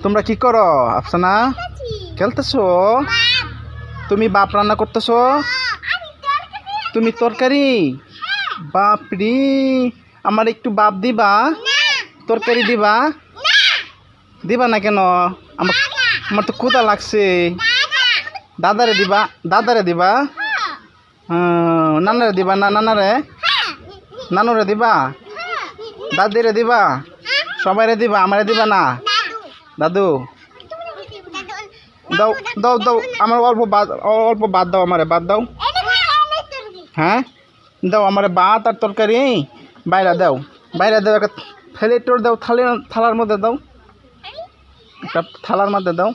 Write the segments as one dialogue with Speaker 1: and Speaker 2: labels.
Speaker 1: তোমরা কি করো আফসানা? খেলতেছো? তুমি বাপ রান্না করতেছো? তুমি তরকারি? বাপরি, আমার একটু বাপ দিবা? তরকারি দিবা? দিবা না কেন? আমার আমার তো ক্ষুধা লাগছে। দাদারে দিবা? দাদারে দিবা? নানারে দিবা? না নানারে? নানুরে দিবা? দাদিরে দিবা? সবাইরে দিবা? আমারে দিবা না? দাদু দাও দাও দাও, আমার অল্প ভাত দাও, আমারে ভাত দাও। হ্যাঁ দাও আমারে ভাত আর তরকারি। বাইরে দাও, বাইরে দাও, একটা প্লেটোর দাও, থালার মধ্যে দাও, একটা থালার মধ্যে দাও।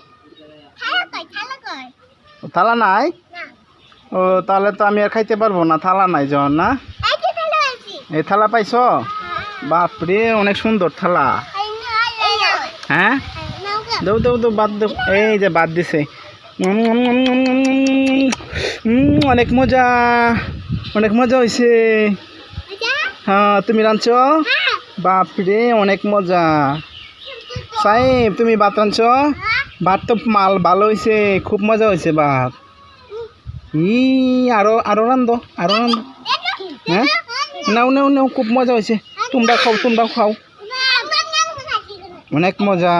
Speaker 1: থালা নাই? ও তাহলে তো আমি আর খাইতে পারবো না, থালা নাই যখন। না এই থালা পাইছো? বাপরে, অনেক সুন্দর থালা। হ্যাঁ দাও দাও দাও, বাদ দাও। এই যে বাদ দিছে। অনেক মজা, অনেক মজা হয়েছে। হ্যাঁ তুমি রাঁধছো? বাপরে, অনেক মজা। সাহেব তুমি ভাত রাঁধছো? ভাত তো মাল ভালো হয়েছে, খুব মজা হয়েছে ভাত। আরো আরো রান্ধো, আরো রান্ধো। হ্যাঁ নাও নাও নাও, খুব মজা হয়েছে। তোমরা খাও, তোমরাও খাও, অনেক মজা।